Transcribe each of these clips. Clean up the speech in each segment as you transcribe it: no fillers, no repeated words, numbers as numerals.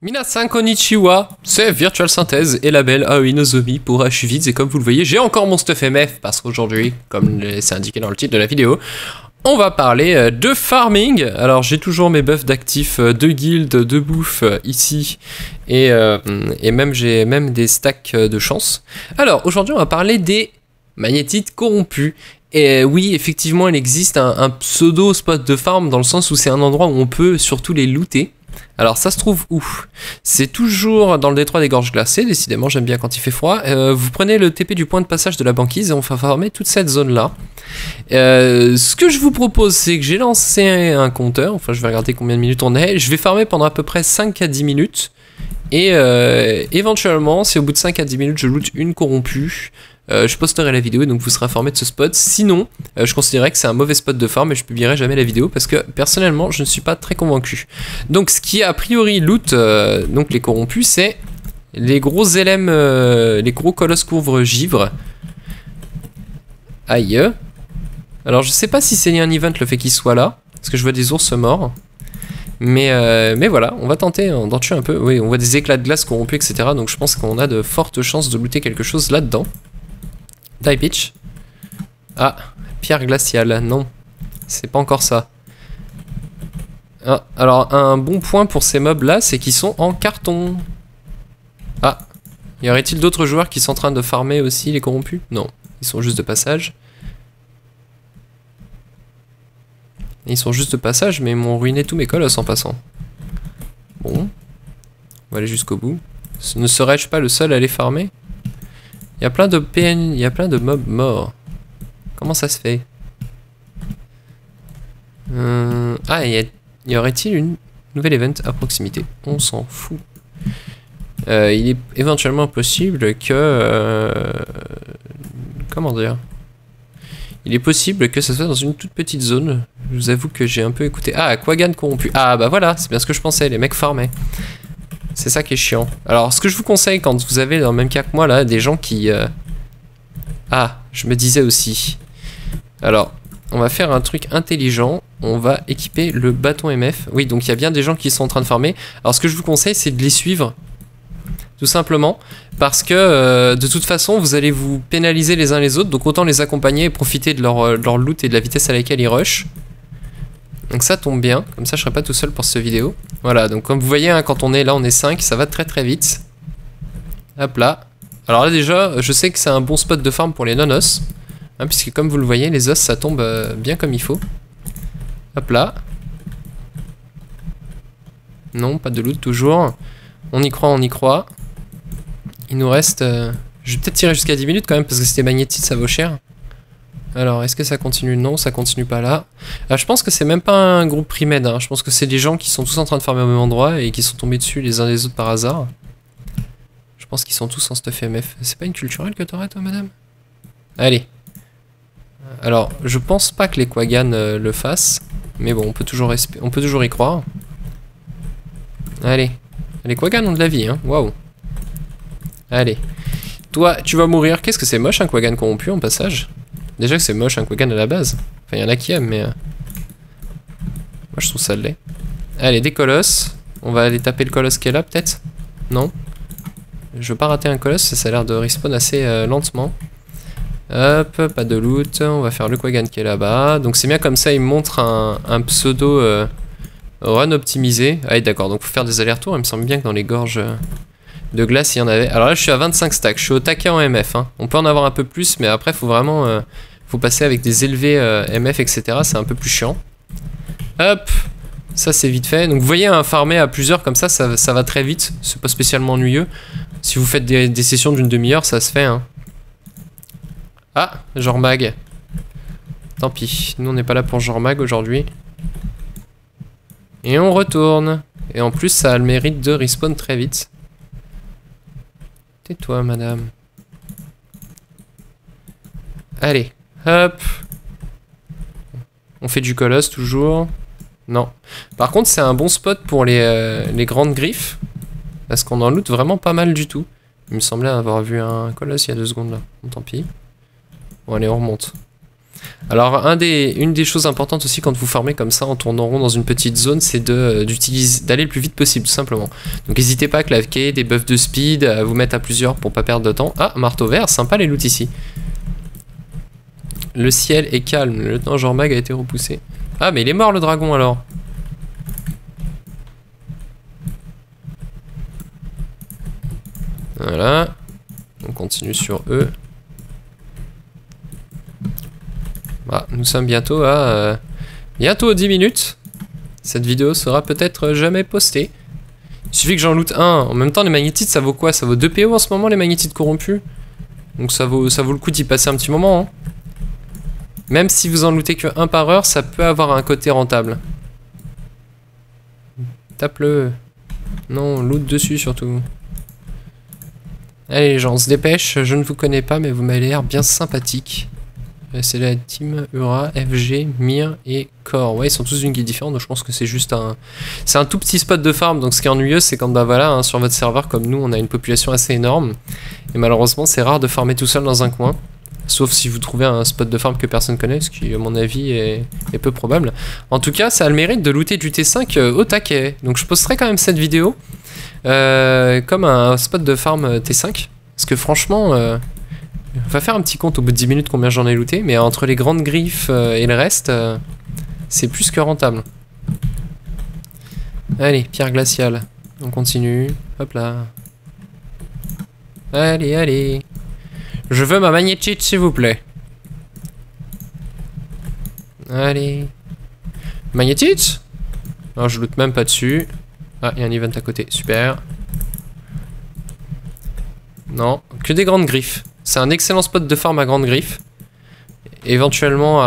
Minasan konnichiwa, c'est Virtual Synthèse et la belle Aoi Nozomi pour H-Vids, et comme vous le voyez, j'ai encore mon stuff MF parce qu'aujourd'hui, comme c'est indiqué dans le titre de la vidéo, on va parler de farming. Alors j'ai toujours mes buffs d'actifs de guild, de bouffe ici, et même j'ai même des stacks de chance. Alors aujourd'hui on va parler des magnétites corrompus. Et oui, effectivement il existe un pseudo spot de farm dans le sens où c'est un endroit où on peut surtout les looter. Alors ça se trouve où? C'est toujours dans le détroit des gorges glacées, décidément j'aime bien quand il fait froid. Vous prenez le TP du point de passage de la banquise et on va farmer toute cette zone là. Ce que je vous propose, c'est que j'ai lancé un compteur, enfin je vais regarder combien de minutes on est. Je vais farmer pendant à peu près 5 à 10 minutes. Et éventuellement, si au bout de 5 à 10 minutes je loot une corrompue, je posterai la vidéo et donc vous serez informé de ce spot. Sinon, je considérerais que c'est un mauvais spot de farm et je publierai jamais la vidéo parce que personnellement je ne suis pas très convaincu. Donc ce qui a priori loot donc les corrompus, c'est les gros LM, les gros colosses couvre givre. Aïe. Alors je sais pas si c'est lié à un event le fait qu'il soit là, parce que je vois des ours morts. Mais voilà, on va tenter d'en tuer un peu. Oui, on voit des éclats de glace corrompus, etc. Donc je pense qu'on a de fortes chances de looter quelque chose là-dedans. Die bitch. Ah, pierre glaciale, non. C'est pas encore ça. Ah, alors un bon point pour ces mobs là, c'est qu'ils sont en carton. Ah, y aurait-il d'autres joueurs qui sont en train de farmer aussi les corrompus? Non, ils sont juste de passage. Ils sont juste de passage, mais ils m'ont ruiné tous mes colosses en passant. Bon, on va aller jusqu'au bout. Ne serais-je pas le seul à les farmer? Il y a plein de PN, il y a plein de mobs morts. Comment ça se fait? Ah, y aurait-il une nouvelle event à proximité? On s'en fout. Il est éventuellement possible que... comment dire? Il est possible que ça soit dans une toute petite zone. Je vous avoue que j'ai un peu écouté. Ah, Quaggan corrompu. Ah, bah voilà, c'est bien ce que je pensais, les mecs farmaient. C'est ça qui est chiant. Alors, ce que je vous conseille quand vous avez, dans le même cas que moi, là, des gens qui... Ah, je me disais aussi. Alors, on va faire un truc intelligent. On va équiper le bâton MF. Oui, donc il y a bien des gens qui sont en train de farmer. Alors, ce que je vous conseille, c'est de les suivre. Tout simplement. Parce que, de toute façon, vous allez vous pénaliser les uns les autres. Donc, autant les accompagner et profiter de leur loot et de la vitesse à laquelle ils rushent. Donc ça tombe bien, comme ça je serai pas tout seul pour cette vidéo. Voilà, donc comme vous voyez, hein, quand on est là, on est 5, ça va très très vite. Hop là. Alors là déjà, je sais que c'est un bon spot de farm pour les non-os. Hein, puisque comme vous le voyez, les os ça tombe bien comme il faut. Hop là. Non, pas de loot toujours. On y croit, on y croit. Il nous reste... Je vais peut-être tirer jusqu'à 10 minutes quand même, parce que c'était magnétique, ça vaut cher. Alors, est-ce que ça continue? Non, ça continue pas là. Je pense que c'est même pas un groupe pre-med, hein. Je pense que c'est des gens qui sont tous en train de farmer au même endroit et qui sont tombés dessus les uns les autres par hasard. Je pense qu'ils sont tous en stuff MF. C'est pas une culturelle que t'aurais, toi, madame? Allez. Alors, je pense pas que les Quaggan le fassent. Mais bon, on peut toujours y croire. Allez. Les Quaggan ont de la vie, hein. Waouh. Allez. Toi, tu vas mourir. Qu'est-ce que c'est moche, un Quaggan corrompu, en passage? Déjà que c'est moche un Quaggan à la base. Enfin, il y en a qui aiment, mais... Moi, je trouve ça laid. Allez, des colosses. On va aller taper le colosse qui est là, peut-être? Non. Je veux pas rater un colosse, ça a l'air de respawn assez lentement. Hop, pas de loot. On va faire le Quaggan qui est là-bas. Donc c'est bien comme ça, il me montre un pseudo run optimisé. Ah, d'accord, donc faut faire des allers-retours. Il me semble bien que dans les gorges... de glace, il y en avait. Alors là, je suis à 25 stacks. Je suis au taquet en MF. Hein. On peut en avoir un peu plus, mais après, faut vraiment... faut passer avec des élevés MF, etc. C'est un peu plus chiant. Hop. Ça, c'est vite fait. Donc, vous voyez, un farmer à plusieurs, comme ça va très vite. C'est pas spécialement ennuyeux. Si vous faites des sessions d'une demi-heure, ça se fait. Hein. Ah, genre mag. Tant pis. Nous, on n'est pas là pour genre mag aujourd'hui. Et on retourne. Et en plus, ça a le mérite de respawn très vite. Tais-toi, madame. Allez, hop. On fait du colosse toujours. Non. Par contre, c'est un bon spot pour les grandes griffes. Parce qu'on en loot vraiment pas mal du tout. Il me semblait avoir vu un colosse il y a 2 secondes là. Bon, tant pis. Bon, allez, on remonte. Alors une des choses importantes aussi quand vous farmez comme ça en tournant rond dans une petite zone, c'est d'aller le plus vite possible tout simplement. Donc n'hésitez pas à claquer des buffs de speed, à vous mettre à plusieurs pour pas perdre de temps. Ah, marteau vert, sympa les loots ici. Le ciel est calme, le lieutenant Jormag a été repoussé. Ah mais il est mort le dragon alors. Voilà. On continue sur eux. Ah, nous sommes bientôt à... bientôt 10 minutes. Cette vidéo sera peut-être jamais postée. Il suffit que j'en loot un. En même temps, les magnétites, ça vaut quoi? Ça vaut 2 PO en ce moment, les magnétites corrompus. Donc ça vaut le coup d'y passer un petit moment. Hein. Même si vous en lootez que 1 par heure, ça peut avoir un côté rentable. Tape-le. Non, loot dessus surtout. Allez les gens, on se dépêche. Je ne vous connais pas, mais vous m'avez l'air bien sympathique. C'est la team Ura, FG, Mir et Core. Ouais, ils sont tous d'une guilde différente, donc je pense que c'est juste un... C'est un tout petit spot de farm, donc ce qui est ennuyeux, c'est quand, bah voilà, hein, sur votre serveur, comme nous, on a une population assez énorme. Et malheureusement, c'est rare de farmer tout seul dans un coin. Sauf si vous trouvez un spot de farm que personne connaît, ce qui, à mon avis, est peu probable. En tout cas, ça a le mérite de looter du T5 au taquet. Donc je posterai quand même cette vidéo comme un spot de farm T5. Parce que franchement... on va faire un petit compte au bout de 10 minutes combien j'en ai looté, mais entre les grandes griffes et le reste, c'est plus que rentable. Allez, pierre glaciale. On continue. Hop là. Allez, allez. Je veux ma magnétite, s'il vous plaît. Allez. Magnétite? Non, je loot même pas dessus. Ah, il y a un event à côté. Super. Non, que des grandes griffes. C'est un excellent spot de farm à grande griffe. Éventuellement,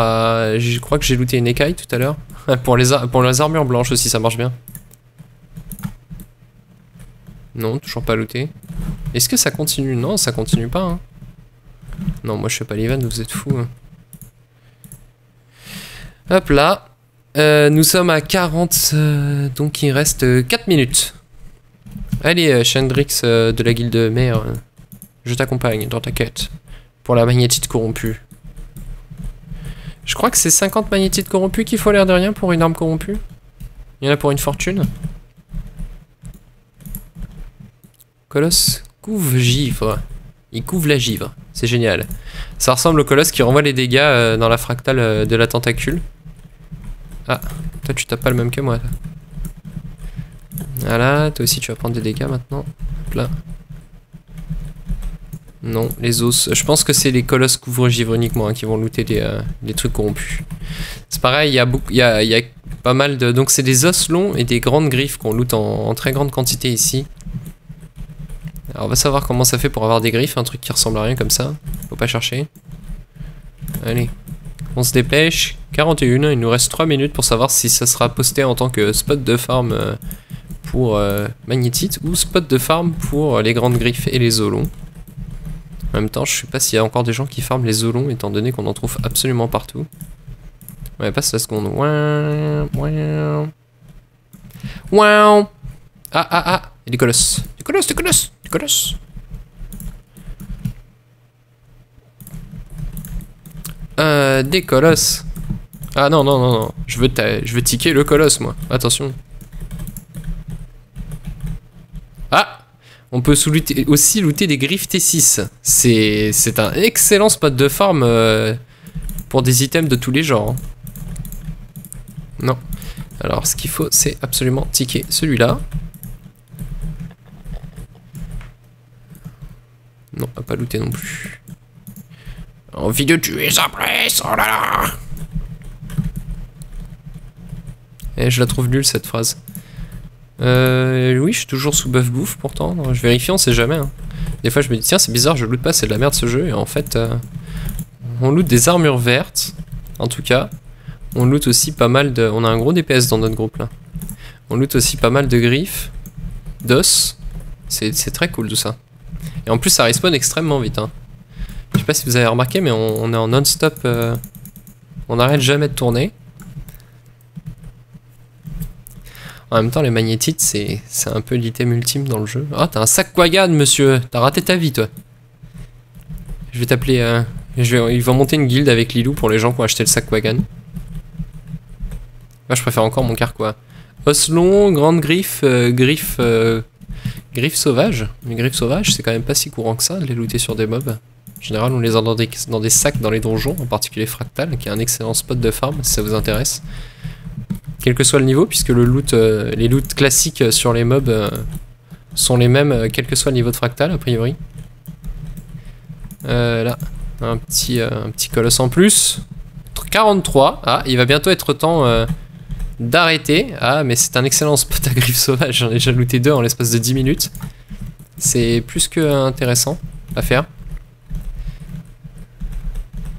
je crois que j'ai looté une écaille tout à l'heure. pour les armures blanches aussi, ça marche bien. Non, toujours pas looté. Est-ce que ça continue? Non, ça continue pas. Hein. Non, moi je fais pas l'event, vous êtes fous. Hein. Hop là. Nous sommes à 40, donc il reste 4 minutes. Allez, Chendrix de la guilde mère. Je t'accompagne dans ta quête pour la magnétite corrompue. Je crois que c'est 50 magnétites corrompues qu'il faut l'air de rien pour une arme corrompue. Il y en a pour une fortune. Colosse couve givre. Il couve la givre. C'est génial. Ça ressemble au colosse qui renvoie les dégâts dans la fractale de la tentacule. Ah, toi tu tapes pas le même que moi. Toi. Voilà, toi aussi tu vas prendre des dégâts maintenant. Hop là. Non, les os. Je pense que c'est les colosses couvre-givre uniquement hein, qui vont looter les trucs corrompus. C'est pareil, il y a pas mal de... Donc c'est des os longs et des grandes griffes qu'on loot en très grande quantité ici. Alors on va savoir comment ça fait pour avoir des griffes, un truc qui ressemble à rien comme ça. Faut pas chercher. Allez, on se dépêche. 41, il nous reste 3 minutes pour savoir si ça sera posté en tant que spot de farm pour magnétite ou spot de farm pour les grandes griffes et les os longs. En même temps, je sais pas s'il y a encore des gens qui farment les os longs, étant donné qu'on en trouve absolument partout. Ouais, passe la seconde. Waouh. Ah. Et des colosses. Des colosses. Des colosses. Ah non. Je veux ticker le colosse, moi. Attention. Ah! On peut aussi looter des griffes T6. C'est un excellent spot de farm pour des items de tous les genres. Non. Alors, ce qu'il faut, c'est absolument ticker celui-là. Non, on va pas looter non plus. Envie de tuer sa presse, oh là là! Et je la trouve nulle cette phrase. Oui, je suis toujours sous buff bouffe pourtant. Je vérifie, on sait jamais. Hein. Des fois, je me dis, tiens, c'est bizarre, je loot pas, c'est de la merde ce jeu. Et en fait, on loot des armures vertes. En tout cas, on loot aussi pas mal de. On a un gros DPS dans notre groupe là. On loot aussi pas mal de griffes, d'os. C'est très cool tout ça. Et en plus, ça respawn extrêmement vite. Hein. Je sais pas si vous avez remarqué, mais on est en non-stop. On n'arrête jamais de tourner. En même temps, les magnétites, c'est un peu l'item ultime dans le jeu. Ah, t'as un sac Quaggan, monsieur. T'as raté ta vie, toi. Je vais t'appeler Ils vont monter une guilde avec Lilou pour les gens qui ont acheté le sac wagon. Moi je préfère encore mon carquois. Ocelon, grande griffe, griffe sauvage. Mais griffe sauvage c'est quand même pas si courant que ça de les looter sur des mobs. En général on les a dans des sacs dans les donjons, en particulier Fractal, qui est un excellent spot de farm si ça vous intéresse. Quel que soit le niveau, puisque le loot, les loots classiques sur les mobs sont les mêmes quel que soit le niveau de Fractal a priori. Là. Un petit colosse en plus. 43. Ah, il va bientôt être temps d'arrêter. Ah, mais c'est un excellent spot à griffe sauvage. J'en ai déjà looté 2 en l'espace de 10 minutes. C'est plus que intéressant à faire.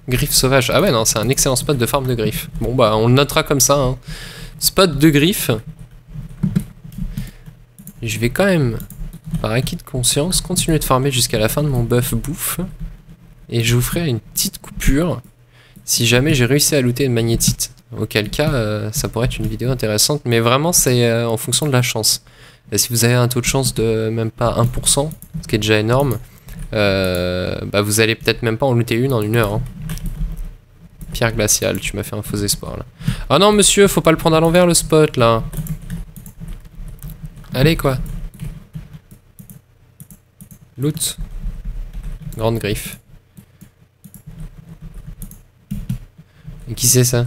Griffe sauvage. Ah ouais, non, c'est un excellent spot de farm de griffe. Bon, bah, on le notera comme ça. Hein. Spot de griffe. Je vais quand même, par acquis de conscience, continuer de farmer jusqu'à la fin de mon buff bouffe. Et je vous ferai une petite coupure si jamais j'ai réussi à looter une magnétite. Auquel cas, ça pourrait être une vidéo intéressante. Mais vraiment, c'est en fonction de la chance. Et si vous avez un taux de chance de même pas 1%, ce qui est déjà énorme, bah vous allez peut-être même pas en looter une en 1 heure. Hein. Pierre glaciale, tu m'as fait un faux espoir là. Oh non monsieur, faut pas le prendre à l'envers le spot là. Allez quoi. Loot. Grande griffe. Et qui c'est ça?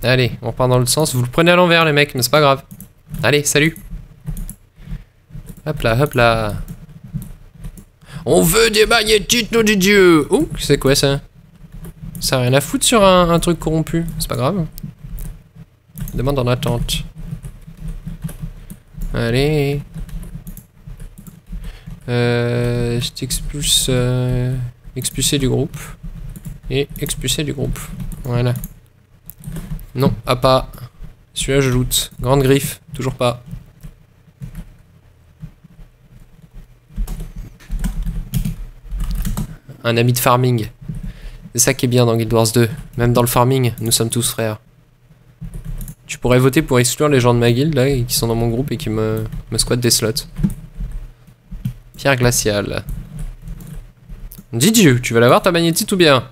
Allez, on repart dans l'autre sens. Vous le prenez à l'envers les mecs, mais c'est pas grave. Allez, salut. Hop là, hop là. On veut des magnétites, nos dieux. Oh, c'est quoi ça? Ça a rien à foutre sur un truc corrompu. C'est pas grave. Demande en attente. Allez. Je t'expulse. Expulser du groupe. Et expulser du groupe. Voilà. Non, ah pas. Celui-là je loot. Grande griffe, toujours pas. Un ami de farming. C'est ça qui est bien dans Guild Wars 2. Même dans le farming, nous sommes tous frères. Tu pourrais voter pour exclure les gens de ma guilde là, qui sont dans mon groupe et qui me squattent des slots. Pierre glaciale. Didier, tu vas l'avoir ta magnétite ou bien?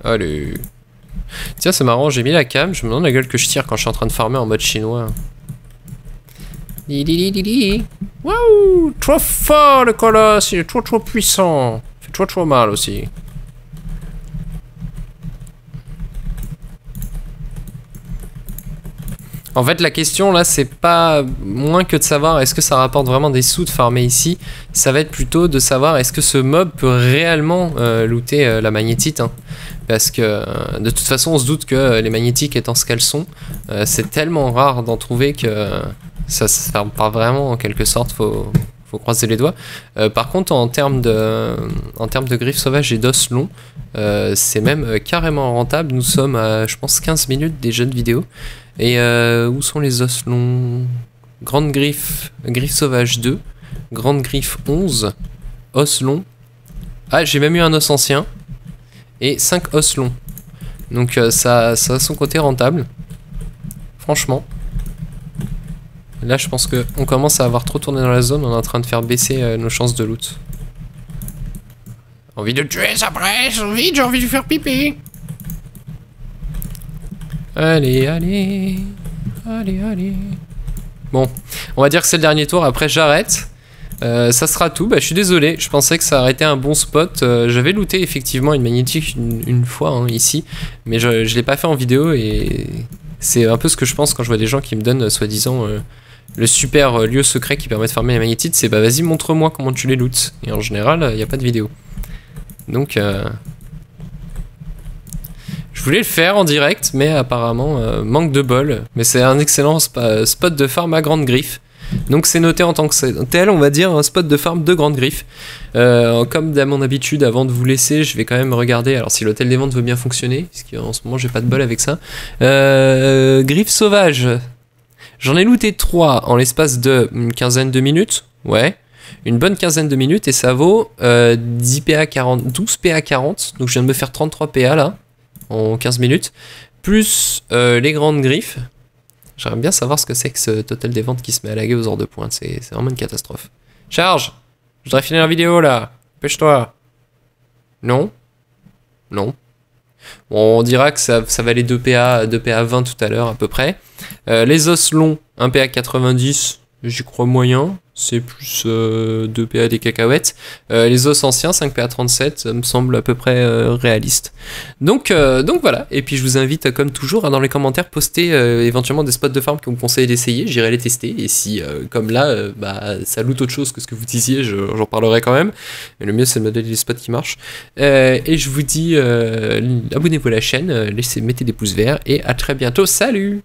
Allez. Tiens, c'est marrant, j'ai mis la cam, je me demande la gueule que je tire quand je suis en train de farmer en mode chinois. Waouh, trop fort le colosse, il est trop puissant. Il fait trop mal aussi. En fait, la question là, c'est pas moins que de savoir est-ce que ça rapporte vraiment des sous de farmer ici. Ça va être plutôt de savoir est-ce que ce mob peut réellement looter la magnétite. Hein. Parce que de toute façon, on se doute que les magnétiques étant ce qu'elles sont, c'est tellement rare d'en trouver que ça se ferme pas vraiment en quelque sorte. Faut croiser les doigts. Par contre, en termes de griffes sauvages et d'os longs, c'est même carrément rentable. Nous sommes à, je pense, 15 minutes déjà de vidéo. Et où sont les os longs? Grande griffe, griffe sauvage 2, grande griffe 11, os long. Ah, j'ai même eu un os ancien. Et 5 os longs. Donc ça a son côté rentable. Franchement. Là, je pense qu'on commence à avoir trop tourné dans la zone. On est en train de faire baisser nos chances de loot. Envie de tuer, ça presse. Vite, j'ai envie de faire pipi. Allez, allez. Allez, allez. Bon, on va dire que c'est le dernier tour. Après, j'arrête. Ça sera tout. Bah, je suis désolé. Je pensais que ça aurait été un bon spot. J'avais looté effectivement une magnétique une fois hein, ici. Mais je ne l'ai pas fait en vidéo. Et c'est un peu ce que je pense quand je vois des gens qui me donnent soi-disant le super lieu secret qui permet de farmer les magnétites. C'est bah vas-y, montre-moi comment tu les lootes. Et en général, il n'y a pas de vidéo. Donc... je voulais le faire en direct, mais apparemment, manque de bol. Mais c'est un excellent spot de farm à grande griffe. Donc c'est noté en tant que tel, on va dire, un spot de farm de grande griffe. Comme à mon habitude, avant de vous laisser, je vais quand même regarder alors si l'hôtel des ventes veut bien fonctionner, puisqu'en ce moment j'ai pas de bol avec ça. Griffe sauvage. J'en ai looté 3 en l'espace de une quinzaine de minutes. Ouais. Une bonne quinzaine de minutes et ça vaut 10 PA 40, 12 PA 40. Donc je viens de me faire 33 PA là. En 15 minutes, plus les grandes griffes. J'aimerais bien savoir ce que c'est que ce total des ventes qui se met à laguer aux heures de pointe, c'est vraiment une catastrophe. Charge! Je voudrais finir la vidéo, là. Pêche-toi. Non? Non. Bon, on dira que ça valait 2 PA, 2 PA 20 tout à l'heure, à peu près. Les os longs, 1 PA 90, j'y crois moyen. C'est plus 2 PA des cacahuètes. Les os anciens, 5 PA 37, ça me semble à peu près réaliste. Donc voilà. Et puis je vous invite, comme toujours, à dans les commentaires, poster éventuellement des spots de farm qu'on me conseille d'essayer. J'irai les tester. Et si, comme là, ça loot autre chose que ce que vous disiez, j'en parlerai quand même. Mais le mieux, c'est de me donner des spots qui marchent. Et je vous dis, abonnez-vous à la chaîne, mettez des pouces verts. Et à très bientôt. Salut!